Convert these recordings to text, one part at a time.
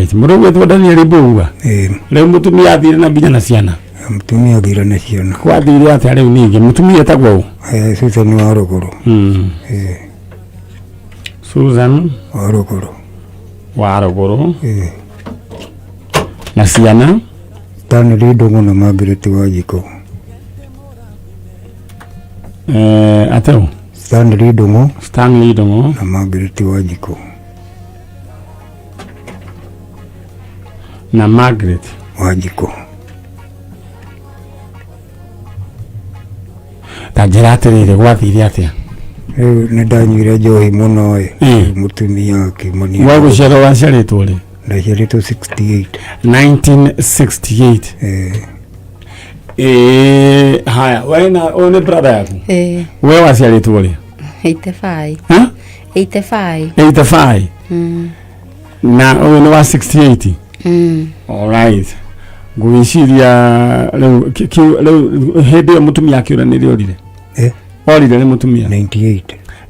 right muru wetwa Daniel Bouga leo mutumia athire na binya na ciana mutumia athire na ciana kwa athire atia leo ningi mutumia etagwo Susan wa Ruguru Susan wa Ruguru na ciana Stanley Ndungu na Margaret Wanjiko ateo Stanley Ndungu na Margaret Wanjiko na Margaret Wanjiko tajiratirire gwathire atia ne danyire johi muno mutumia kimoni wago shero washaritwo ri ndaciaritwo 68 1968 haya wena one brother yaku wewe washaritwo ri 85 na one wa 68 all right ngwiciria leo hede mutumia akiura ni riorire orire ni mutumia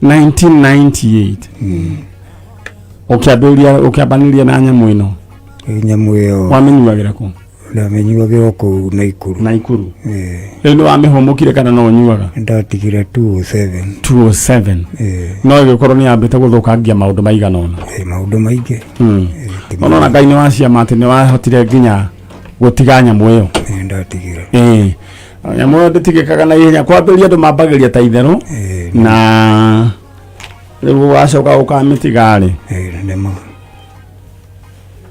1998 ukiambaniria na nyamu ino wamenyuagira ku ndamenyuagira ku Naikuru ino wamehomokire kana no nyuaga ndatigire 207 no igikorwo ni ambite guthukangia maundu maigana ona maundu maingi ona Ngai ni waciama ati ni wahotire nginya gutiga nyamu iyo ndatigire nyamu nditigikaga na ihenya kwambiria andu mambagiria ta itheru na riu wacoka ukamitiga ri nema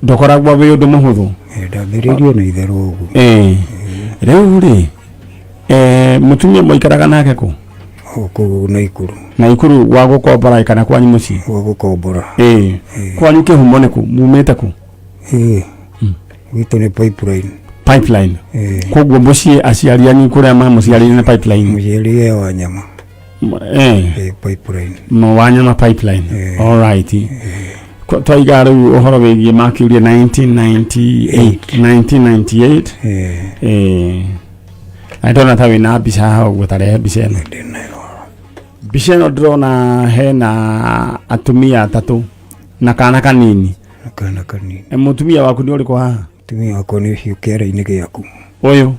ndokoragwo wi undu muhuthu ndambiririo na itheru ugu riu ri mutumia moikaraga nake ku Naikuru wa gukombora kana kwanyu muci wa gukombora kwanyu kihumo niku mumite ku witu ni pipeline koguo muci aciari anyu kuria mamuciarire na pipeline muciarire wa nyama pipeline no wa nyama pipeline all right twaiga riu uhoro wigie makiuria 1998 I don't know wina bica hau gutarehe bica ino ndrona hena atumia atatu na kana kanini mutumia waku ni uriko haha mutumia wako ni ucio kiara-ini giaku uyu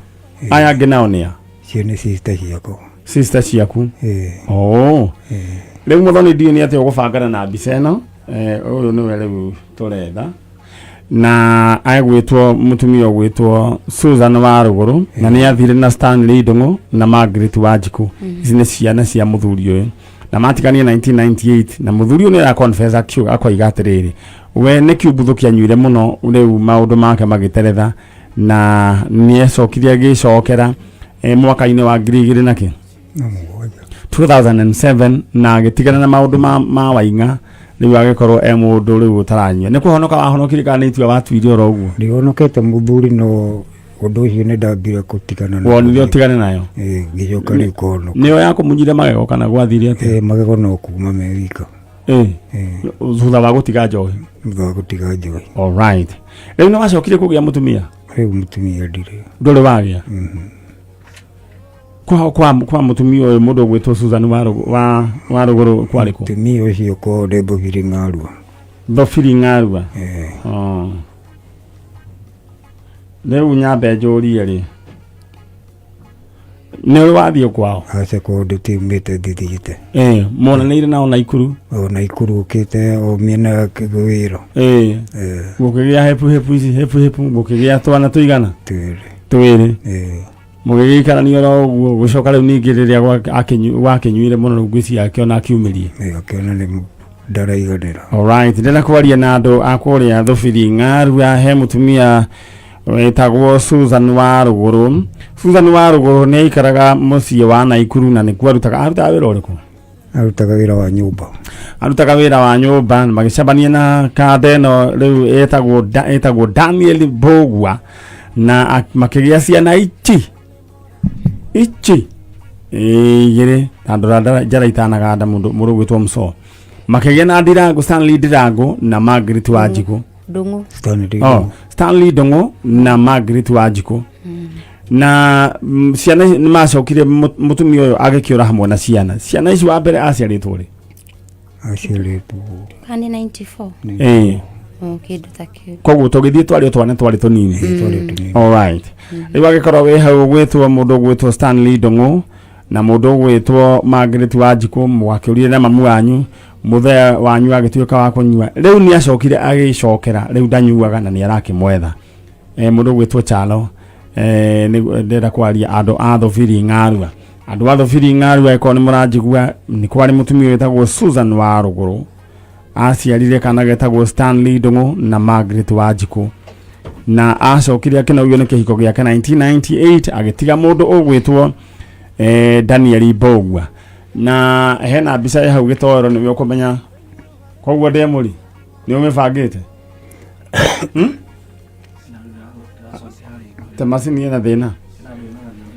aya angi nao nia cio ni sister ciaku riu muthoni ndio ni ati ugubangana na bica ino uyu niwe riu turenda na agwitwo mutumia gwitwo Susan wa Ruguru na ni athire na Stanley Ndungu na Margaret Wanjiko ici ni ciana cia muthuri uyu na matikania 1998 na muthuri uyu ni ya confess akoiga atiriri we ni kiubuthukia nyuire muno riu maundu make magiteretha na ni ecokirie gicokera mwaka-ini wa 2007 na agitigana na maundu ma wainga riu agikorwo mundu riu utaranyua ni kuhonoka wahonokire kana ni itwa watuire oro uguo ndihonokete muthuri no undu ucio ni ndambire gutigana nayo wonire utigane nayo ngicoka riu kuhonoka niyo yakumunyire magego kana gwathire ate magego no kuma me wika thutha wa gutiga njohi all right riu no wacokire kugia mutumia riu mutumia ndire nduri wagia kwa mutumia uyu mundu gwitwo Susan wa Ruguru kwariku mutumia ucio ko ndebogire ng'arua riu nyambe njurie ri ni wathie kwao aca ko nditimite ndithiite monaniire nao Naikuru ukite o miena kigwiro gukigia hepu gukigia twana tuigana twiri mugigikarania ro uguo gucoka riu ningi riria wakinyuire muno ngwisi yake ona akiumirie akiona ni ndaraiganira all right ndena kwaria na andu akuria thubiri ng'arua he mutumia wetagwo Susan wa Ruguru ni ikaraga muciĩ wa Naikuru na nikuo arutaga wĩra ũrĩkũ arutaga wĩra wa nyũmba magicabania na kadeno riu etagwo Daniel Bouga na makigia ciana ichi igire andora jara itanaga nda mundu gwitwo Mso makigia na Ndirango Stanley Ndirango na Margaret Wanjiko Stanley Ndungu na Margaret Wanjiko na ciana ni macokire mutumia uyu agikiura hamwe na ciana ici wa mbere aciaritwo ri kandi 94 kindu takio koguo tugithie twari twane twari tunini all right riwa gikorwo we hau gwitwo mundu gwitwo Stanley Ndungu na mundu gwitwo Margaret Wanjiku mwakiurire na mamu wanyu muthea wanyu agituika wa kunyua riu ni acokire agicokera riu ndanyuaga na ni arakimwetha mundu gwitwo Chalo ni ndera kwaria andu athofiri ngarua andu athofiri ngarua iko ni muranjigua ni kwari mutumia wetagwo Susan wa Ruguru aciarire kana getagwo Stanley Ndungu na Margaret Wanjiku na acokire akinauyo ni kihiko giake 1998 agitiga mundu ugwitwo Daniel Bogwa na hena mbica ya hau gitoro ni ukumenya koguo ndemuri ni umebangite tamasini ena thina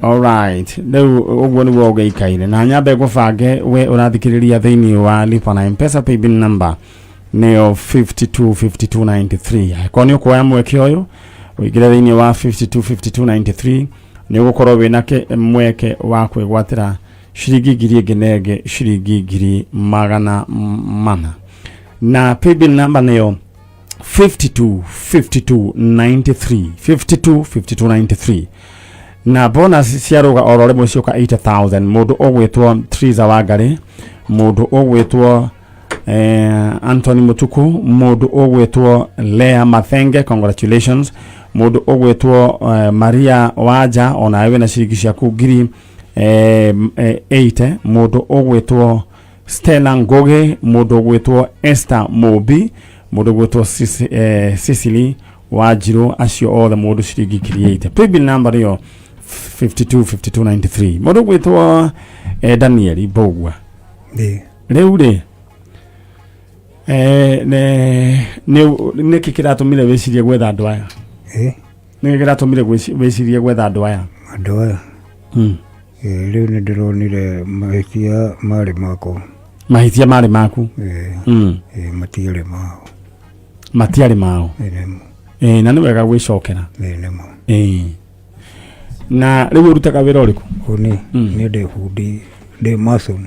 all right leo uguo ni woga ikaire na nyambe gubange we urathikiriria thiini wa lipa na M-Pesa paybill number neo 525293 ko ni ukoya mweke oyo wigire thiini wa 525293 ni gukorwo winake mweke wa kwigwatira shiringi ngiri ngenege shiringi ngiri magana mana na paybill number neo 525293 na bonus ciaruga orore mucioka 8000 mundu ogwitwo Triza Wangari mundu ogwitwo Anthony Mutuku mundu ogwitwo Lea Mathenge congratulations mundu ogwitwo Maria Waja ona ewe na shiringi ciaku ngiri 8 mundu ogwitwo Stella Ngoge mundu ogwitwo Esther Mobi mundu ogwitwo Cecily Wajiro acio othe mundu shiringi create paybill number yo 525293 mundu ogwitwo Daniel Bogwa riu ri ne kikiratumire wicirie gwetha andu aya ne kikiratumire wicirie gwetha andu aya riu ni ndironire mahithia mari maku matiari mao na ni wega gwicokera na riu urutaga wira uriku ni ndi fundi ndi mason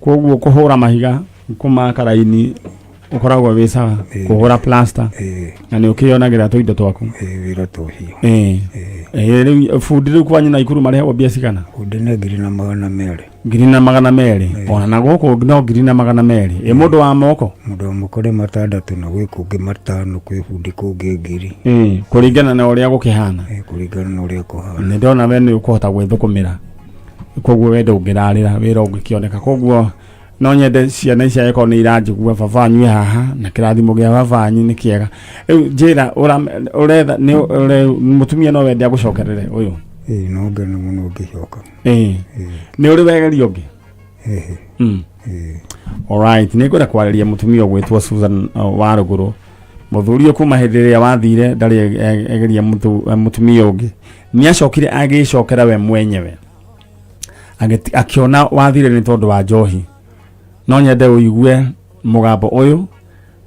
koguo kuhura mahiga kumaka raini ukoragwo wisaga kuhura plaster na ni ukionagira tuindo twaku wira tohio riu fundi riu kwanyu na ikuru marehwo bia cigana fundi na ngiri na magana meri ona na goko no ngiri na magana meri mundu wa moko ri matandatu na gwi kungi matano kwi fundi kungi ngiri kuringana na uria gukihana ni ndona we ni ukuhota gwithukumira koguo we ndungirarira wira ungikioneka koguo no nyende ciana icia eko ni iranjigua babanyu haha na kirathimo gia babanyu ni kiega riu njira uretha ni mutumia no wende agucokerere uyu no ngene muno ngicoka ni uri wegeria ungi all right ni ngwenda kwariria mutumia gwitwo Susan wa Ruguru muthuri kuma hindi ria wathire ndari egeria mutumia ungi ni acokire agicokera we mwenyewe akiona wathire ni tondu wa njohi no nyende uigue mugambo uyu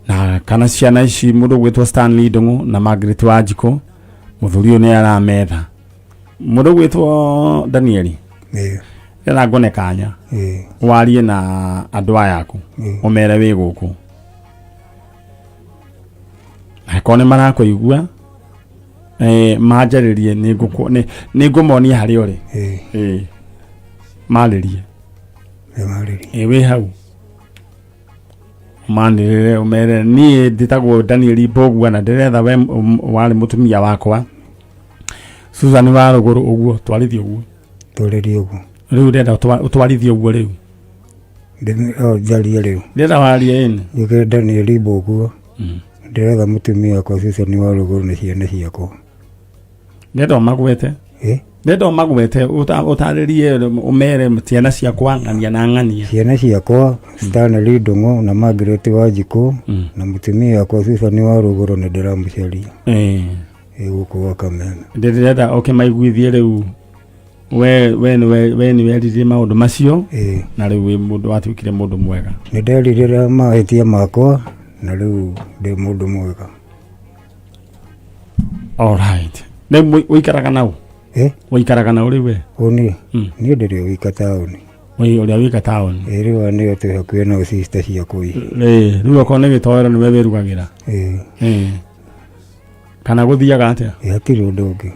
na kana ciana ici mundu gwitwo Stanley Ndungu na Margaret Wanjiku muthuri uyu ni arametha mundu gwitwo Daniel ela ngone kanya warie na andu ayaku umere wi guku akone marakuigua majaririe ni ngumonia hari uri maririe we hau manire umere ni nditagwo Daniel Bogwa na ndiretha we wari mutumia wakwa Susan wa Ruguru uguo twarithio uguo riu ndenda utwarithio uguo riu jaria riu ndenda waria ene yuke Daniel Bogwa ndiretha mutumia wakwa Susan wa Ruguru na ciana ciakwa ndenda magwete ndenda magwete utaririe umere ciana ciakwa ngania na ngania ciana ciakwa Stanley Ndungu na Margaret Wanjiku na mutumia wakwa Susan wa Ruguru na ndiramucaria guku wa Kameme ndirenda maiguithie riu we ni weririe maundu macio na riu wi mundu watwikire mundu mwega ni nderirire mahitia makwa na riu ndi mundu mwega all right ni uikaraga nau uikaraga nau riu we ni ndiri wika tauni Oi uri wika town. Riu ni otu hakuye no sister cia kui. Riu akone gitoero ni wewe rugagira. Kana guthiaga atia? Hatiri undu ungi.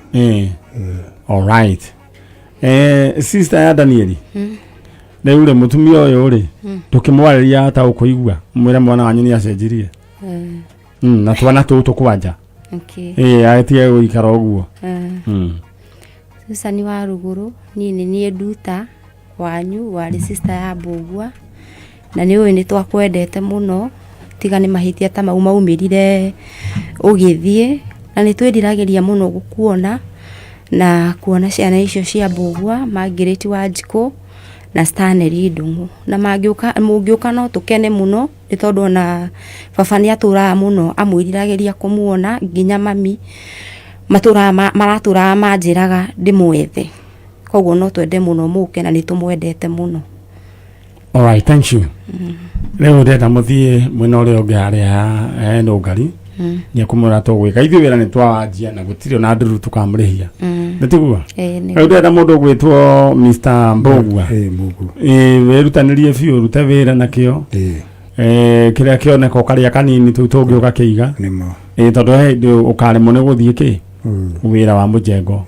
All right. Sister ya Danieli. Riu ri mutumia uyu ri tukimwariria ata ukuigua mwira mwana wanyu ni acenjirie. Na twana tukwanja. Okay. Atie uikara uguo. Sasa ni wa ruguru ni nduta wanyu wari sister ya Mbugua na ni uyu ni twakwendete muno tiga ni mahitia ta maumirire ugithie na ni twendiragiria muno gukuona na kuona ciana icio cia Mbugua Margaret Wanjiku na Stanley Ndungu na mungiuka no tukene muno ni tondu na baba ni atura muno amwiriragiria kumuona nginya mami maratura manjiraga ndimwethe koguo no twende muno muke na ni tumwendete muno. All right, thank you. Leo ndenda muthie mwena uri ungi haria no ngari ni kumura tugwika ithu wira ni twawanjia na gutire na nduru tukamurihia nitiguo leo ndenda mundu gwitwo Mr. Mbugua wirutanirie biu rute wira nakio kiria kioneka ukaria kanini tutungi ugakiiga tondu he ukaremwo ni guthie ki wira wa mujengo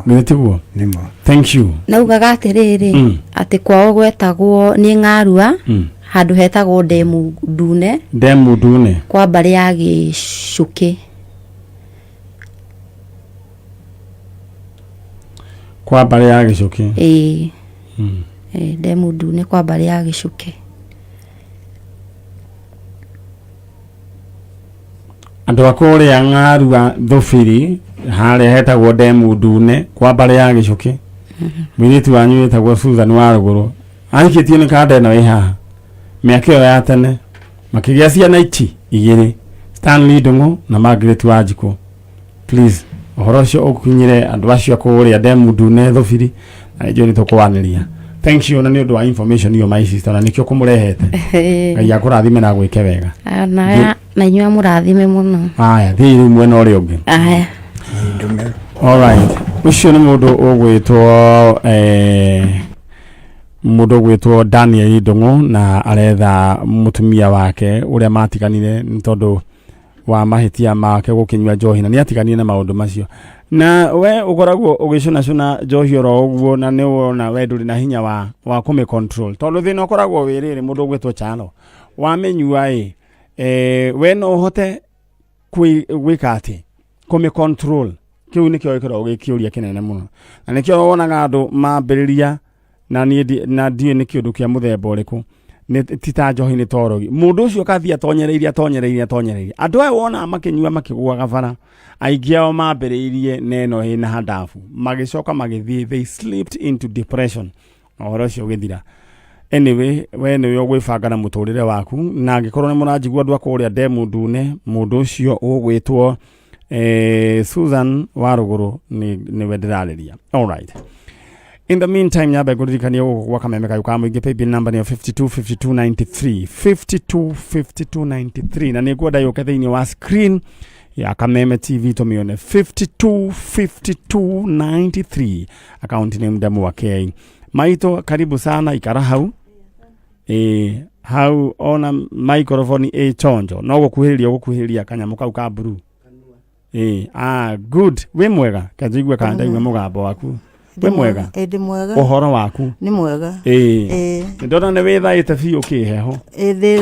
nitiguo thank you naugaga atiriri ati kwao gwetagwo ni Ng'arua handu hetagwo Ndemu Ndune kwa mbari ya Gicuki kwa mbari ya Gicuki Ndemu Ndune kwa mbari ya Gicuki andu akuria Ng'arua thufiri haria hetagwo Ndemu Ndune kwa mbari ya Gicuki mwiritu wanyu wetagwo Susan wa ruguru aikitie ni kanda ino iha miaka ya tene makigia ciana ichi igiri Stanley Ndungu na Margaret Wanjiku please ohoro cio ukunyire andu acio akuria Ndemu Ndune thufiri na ijo ni tukwaniria thank you na ni undu wa information yo my sister na nikyo kumurehete ngai akurathime na gwike wega na nyua murathime muno aya thiri mwena uri ungi aya all right ucio ni mundu gwitwo Daniel Ndungu na aretha mutumia wake uria matiganire ni tondu wa mahitia make gukinywa njohi na ni atiganire na maundu macio na we ukoragwo ugicuna njohi oro uguo na ni wona we nduri na hinya wa kume control tondu thina ukoragwo wirire mundu gwitwo chano wamenyua we no hote gwika ati kume control kiu nikyo ikoragwo gikiuria kinene muno na nikyo wonaga andu mambiriria na ndiye ni kiundu kia muthemba uriku ni tita njohi ni torogi mundu ucio kathia tonyereirie andu aya wona makinyua makigwa gabara aigiao mambiririe neno hina hadafu magicoka magithie they slipped into depression ohoro cio githira anyway we ni yo gwibanga na muturire waku na angikorwo ni muranjigua andu akuria Ndemu Ndune mundu ucio ugwitwo Susan wa ruguru ni wendirariria all right. In the meantime, nyabe kuririkania gwa Kameme kayuka mwingi pay bill number ni 525293 525293 na niguo ndayoka thiini wa screen ya Kameme TV tumione 525293 account name Ndemu wa KI maito karibu sana ikara hau hau ona microphone chonjo no gukuhiria kanyamu kau ka blue good we mwega kajigwa kanda iwe mugambo waku we mwega ndi mwega uhoro waku ni mwega ndona ne wethaite biu kiheho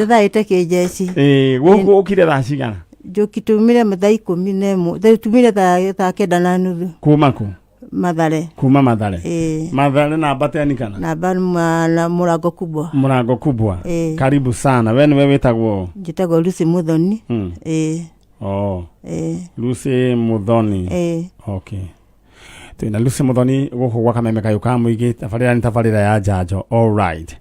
thaite kijeci guku ukire thaa cigana njukitumire mathaa 11 tumire thaa 9:30 kuma ku Mathare kuma Mathare Mathare na bateni kana na murango kubwa karibu sana wewe wetagwo njitagwo Lucy Muthoni Lucy Muthoni okay twina Lucy Muthoni guku gwa Kameme kayuka mwigi tafarira ya Njanjo all right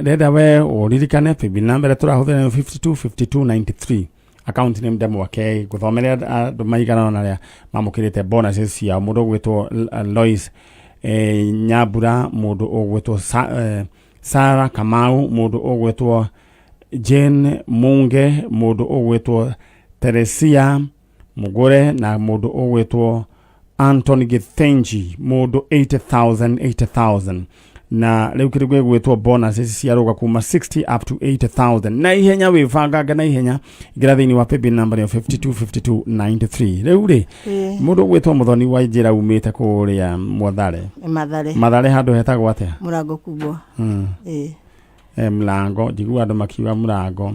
reda we uririkane bill number turahuthira 525293 account name Ndemu wa KI guthomeria andu maigana na ria mamukirite bonuses cia mundu gwitwo Lois Nyabura mundu ugwitwo Sara Kamau mundu ugwitwo Jane Munge mundu ugwitwo Teresia Mugure na mundu ugwitwo Anthony Githenji mundu 80,000 na rĩu kĩrĩ gwĩtwo bonus ciaroga kuma 60 up to 80,000 na ihenya wĩbanganga na ihenya ngira thĩinĩ wa paybill number ya 525293 rĩu rĩ mũndũ gwĩtwo Muthoni wa Njĩra umĩte kũrĩa Mathare handũ hetagwo atĩa Mũrango kubwa mlango njigua andũ makiuga mũrango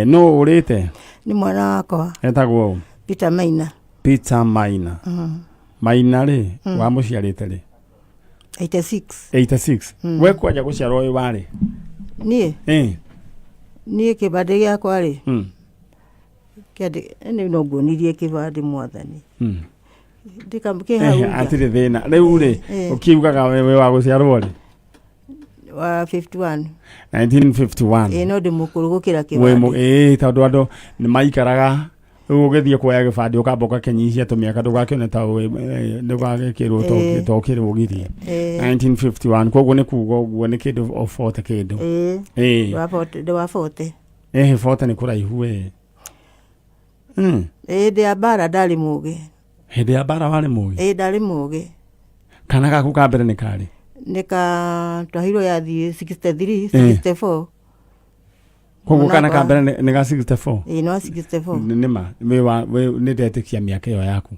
no ũrĩte ni mwana wakwa etagwo Peter Maina Maina rĩ wa mũciarĩte rĩ 86 we kwanja gũciarwo ũyũ warĩ niĩ kĩbandĩ gĩakwa rĩ kĩandĩ no nguonirie kĩbandĩ mwathani atirĩ thĩna rĩu rĩ ũkiugaga wewe wa gũciarwo rĩ wa 1951 no ndĩ mũkũrũ gũkĩra kĩbandĩ tondũ andũ nĩ maikaraga ũgĩthiĩ kuoya gĩbandĩ ũkamboka kenyihia tũmĩaka ndũgakĩone ta ndũgagĩkĩrwo tokĩrwo ũgithiĩ 1951 koguo nĩ kuga ũguo nĩ kĩndũ o 40 kĩndũ ndĩ wa 40 40 nĩ kũraihu hĩndĩ ya mbara ndarĩ mũgĩ hĩndĩ ya mbara warĩ mũgĩ ndarĩ mũgĩ kana gaku ka mbere nĩ karĩ nĩ ka twahirwo yathiĩ 63 64 koguo kana ka mbere nĩ ga 64 no 64 nĩma nĩ ndetĩkia mĩaka ĩyo yaku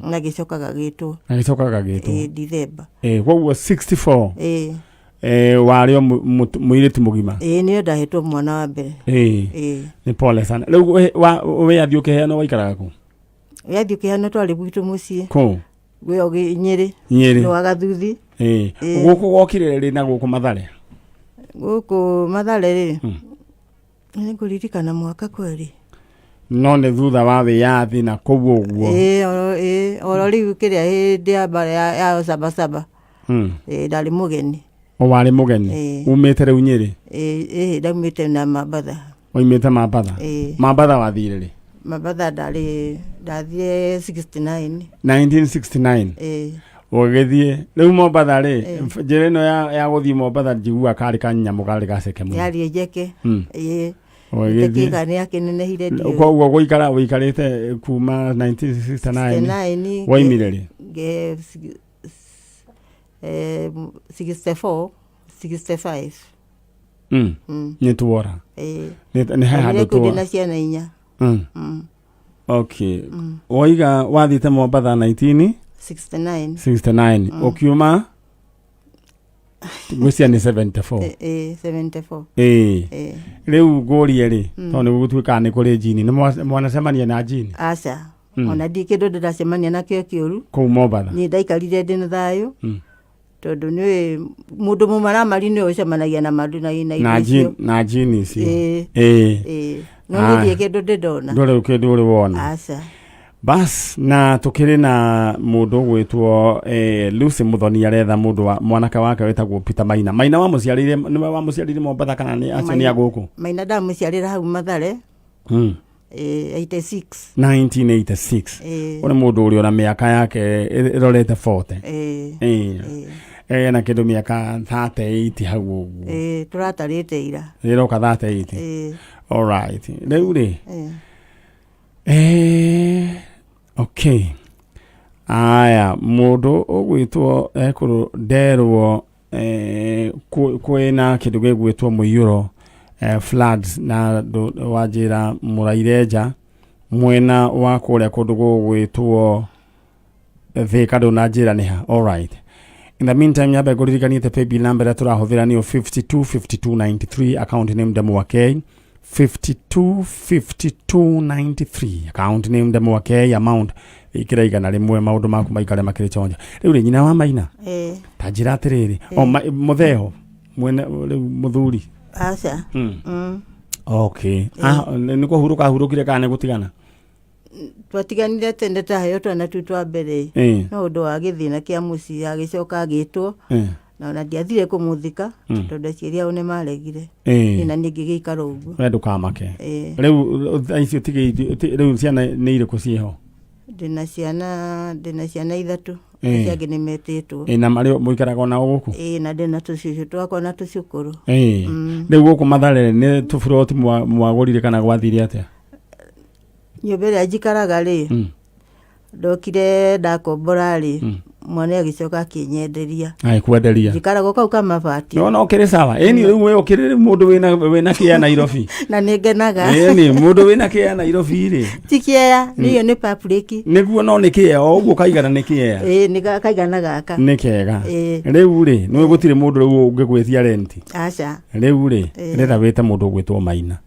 na gĩcokaga gĩtwo December koguo 64 warĩ o mũirĩtu mũgima nĩyo ndahetwo mwana wa mbere nĩ pole sana rĩu wĩathi ũkĩheanwo waikaraga kũ wĩathi ũkĩheanwo twarĩ gwitũ mũciĩ gwĩ Nyĩrĩ nĩ wa Gathuthi gũkũ gokire rĩ na gũkũ Mathare rĩ nĩ kũririkana mwaka kweri no nĩ thutha wa wĩyathi na koguo ũguo oro rĩu kĩrĩa hĩndĩ ya mbara ya Sabasaba ndarĩ mũgeni warĩ mũgeni umĩte rĩu Nyĩrĩ ndaumĩte na Mambatha oimĩte Mambatha wathire rĩ Mambatha ndathire 1969 ũgĩthiĩ rĩu Mombatha rĩ njĩra ĩno ya gũthiĩ Mombatha njigua karĩ kanyamũ karĩ gaceke mũno yarĩ njeke ũgĩthiĩ nĩ akinenehire koguo wĩikarĩte kuma 1969 waimire rĩ 64 65 nĩ tuora nĩ handũ tuora na ciana inya okay oiga wathite Mombatha 1969 ukiuma gwĩcia nĩ 74 rĩu ngũrie rĩ tondũ nĩ gũtuĩka nĩ kũrĩ njini nĩ mwanacemania na njini aca ona ndi kĩndũ ndĩracemania nakĩo kĩũru kũu Mombatha niĩ ndaikarire ndĩ na thayũ tondũ nĩ mũndũ mũmaramari nĩ ũcemanagia na mandũ na njini icio no nĩ kĩndũ ndĩndona ndũrĩ kĩndũ ũrĩ wona aca bas na tukiri na mundu gwitwo Lucy Muthoni aretha mundu wa mwanake wake wetagwo Peter Maina wa muciarire Mombatha kana ni acio ni aguku Maina ndamuciarira hau Mathare 1986 ore mundu uri ona miaka yake irorete 40 na kindu miaka 38 hau ugu turatarite ira iroka 38 all right riu ri okay aya mundu ugwitwo ekuru nderwo kwina kindu gigwitwo muiyuro floods na wajira Murairenja mwena wa kuria kundu gugwitwo Thika na njira niha all right in the meantime nyambe kuririkania te paybill number turahuthira niyo 525293 account name Ndemu wa K 525293 account name Ndemu wa K amount ikira igana rimwe maundu maku maikare makiri chonja riu ri nyina wa Maina tajira atiriri mutheho mwene muthuri aca okay niko hurukire kana gutigana twatiganire tende taheyo twana tutwa mbere no undu wa githina kia muci agicoka agitwo na ona ndiathire kumuthika tondu ciria one maregire na ningi giikara uguo wendu kamake riu icio riu ciana ni iriku cieho ndina ciana ithatu ciangi ni metitwo na mario muikaraga na guku na ndina tucicio twakwa na tucukuru riu guku Mathare ni tufuroti mwagurire kana gwathire atia nyumba ĩrĩa njikaraga rĩ ndokire ndakombora rĩ mwana agicoka akinyenderia kwenderia njikaraga kau kama bati no kire sawa ni riu ukire mundu wina kia Nairobi na ningenaga ni mundu wina kia Nairobi ri tikia niyo ni public niguo no ni kia oguo kaigana ni kia ni kaigana gaka ni kega riu ri no gutire mundu riu ungigwitia renti aca riu ri rira wite mundu gwitwo Maina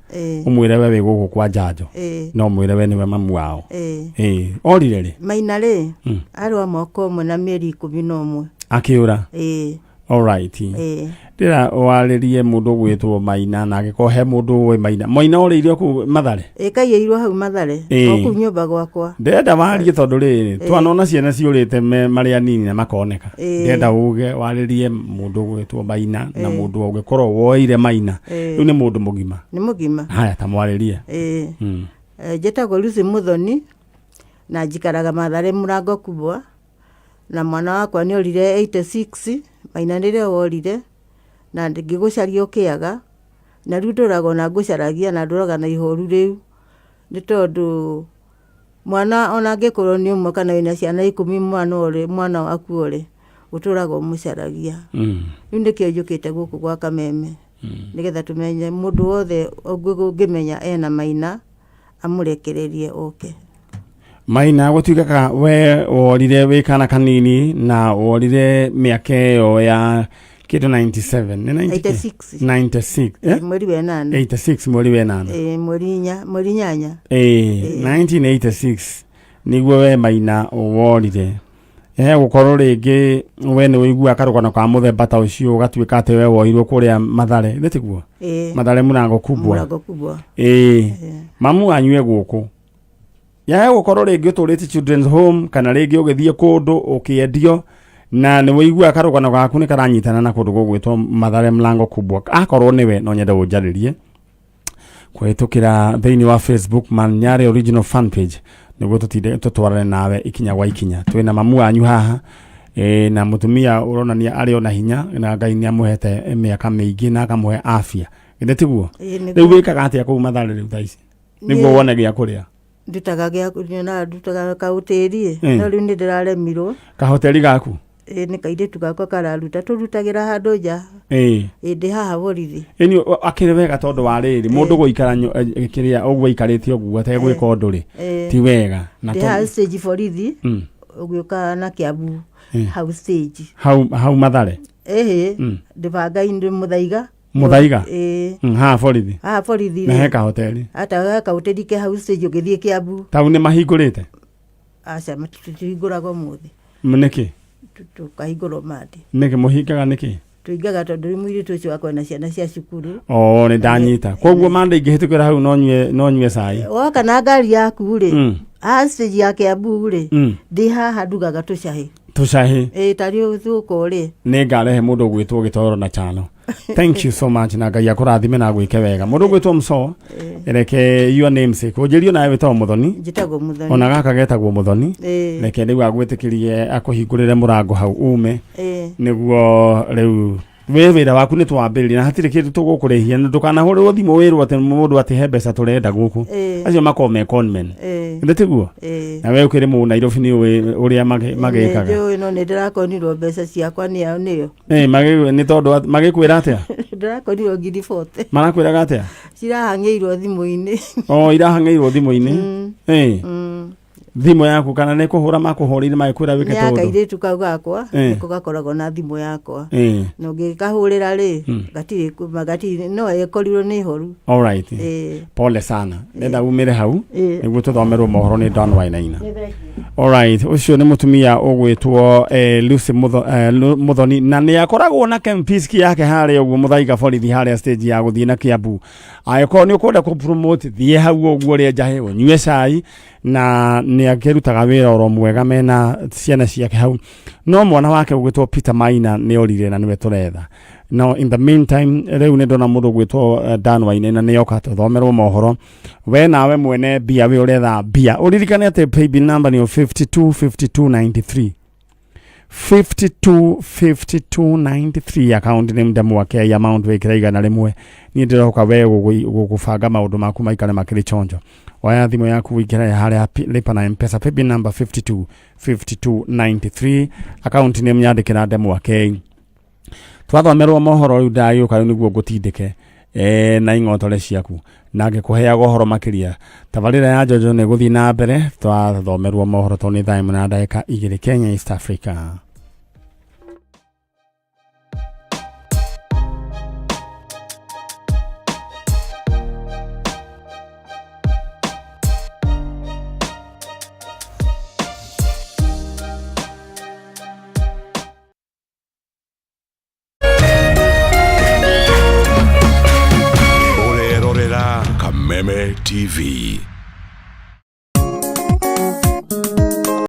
umwire we guku kwa Njanjo no mwire we niwe mamu wao orire ri Maina ri arwa moko mo na mieri 11 akiura all right ndira waririe mundu gwitwo Maina na agikohe mundu we Maina oririo ku Mathare kaiyirwo hau Mathare oku nyumba gwakwa ndenda warie tondu riri twanona ciana ciurite maria nini na makoneka ndenda uge waririe mundu gwitwo Maina na mundu ugikorwo woire Maina riu ni mundu mugima haya tamwaririe jetagwo Lucy Muthoni na njikaraga Mathare murango kubwa na mwana wakwa ni orire 86 Maina nire worire na ngigucaria ukiaga na riu ndurago na ngucaragia na nduraga na ihoru riu ni tondu mwana ona ngikorwo ni umwe kana wina ciana 10 mwana waku uri uturaga umucaragia riu ndikio njukite guku gwa Kameme nigetha tumenye mundu wothe ungimenya ena Maina amurekererie oke Maina gutwikaga we worire wikana kanini na worire miaka yo ya kitu 96 mweri wa 8 86 mweri wa 8 mweri nyanya 1986 niguo we Maina worire gukorwo ringi we ni wigua karugano ka muthemba ta ucio gatwika ate we woirwo kuria Mathare ndetiguo Mathare murango kubwa mamu anywe guku ya gukorwo ringi uturite children's home kana ringi ugithie kundu ukiendio na ni wigua karugano gaku ni karanyitana na kundu gugwitwo Mathare mlango kubwa akorwo niwe no nyenda unjaririe kwitukira thiini wa Facebook Man Nyari original fan page niguo tutwarane nawe ikinya gwa ikinya twina mamu wanyu haha na mutumia uronania ari ona hinya na Ngai ni amuhete miaka mingi na akamuhe afya ndetiguo riu wikaga atia ku Mathare riu thaisi niguo wone gia kuria ndutaga gia kunyona ndutaga kauteri no riu ni ndiraremirwo kahoteli gaku ni kairitu gakwa kararuta turutagira handu nja ndi haha borithi ni akire wega tondu wa riri mundu guikara kiria ugwo ikarite ogwo ategwika undu ri ti wega na to stage borithi ugioka na Kiambu house stage how Mathare ndibanga indi muthaiga ha borithi na heka hoteli ata heka hoteli ke house stage ugithie Kiambu tau ni mahingurite aca matutihingurago muthi mneki tukahingurwo mandi niki muhingaga niki tuingaga tondu mwiri tucio wakwa na ciana cia cukuru ni ndanyita koguo manda ingihitukira hau no nywe cai woka na ngari yaku ri stage ya Kiambu ri ndi haha ndugaga tucahi tario thuko ri ni ngarehe mundu gwitwo Gitoro na Chano thank you so much na Ngai akurathime na gwike wega mundu gwitwo Mso reke your name sake ujirio nawe witwo Muthoni njitagwo Muthoni ona gaka getagwo Muthoni reke riu agwitikirie akuhingurire murango hau ume niguo riu we wira waku ni twambiririe na hatire kindu tugukurehia ndukanahurwo thimu wirwo ati mundu ati he mbeca turenda guku acio makome conmen ndetiguo na we ukire mu Nairobi ni uria magekaga no ni ndirakonirwo mbeca ciakwa niyo ni tondu magikwira atia ndirakonirwo ngiri 40 marakwiraga atia cirahang'eirwo thimu-ini irahang'eirwo thimu-ini thimu yaku kana ne kuhura makuhurire magikwira wike tondu kairitu kau gakwa niko gakoragwo na thimu yakwa no ngikahurira ri gatiri no ekorirwo ni horu all right pole sana ndenda umire hau niguo tuthomerwo mohoro ni Don Wainaina all right ucio ni mutumia ugwitwo Lucy Muthoni na ni akoragwo na kempiski yake hare uguo muthaiga borithi hare stage ya guthie na Kiambu ayeko ni ukunda ku promote thie hau uguo ri njahe unywe cai na ni akirutaga wira oro mwega mena ciana ciake hau no mwana wake ugwitwo Peter Maina ni orire na niwe turetha no in the meantime riu ni ndona mundu gwitwo Dan Wainaina ni yoka tuthomerwo mohoro we nawe mwene bia we uretha bia uririkane ate paybill number ni 525293 525293 account name demo wake ya amount we kiraiga na rimwe ni ndiroka we gukubanga maundu maku maikare makiri chonjo waya thimo yaku wikira haria lipa na M-Pesa paybill number 525293 account name nyandikira ndemo ake twathomerwo mohoro riu ndayo kayo niguo gutindike na ingotore ciaku nage kuheaga horo makiria tabarira ya Njanjo ne guthi na mbere twathomerwo mohoro to ni thaimo na ndagika 2 Kenya East Africa. Kameme TV.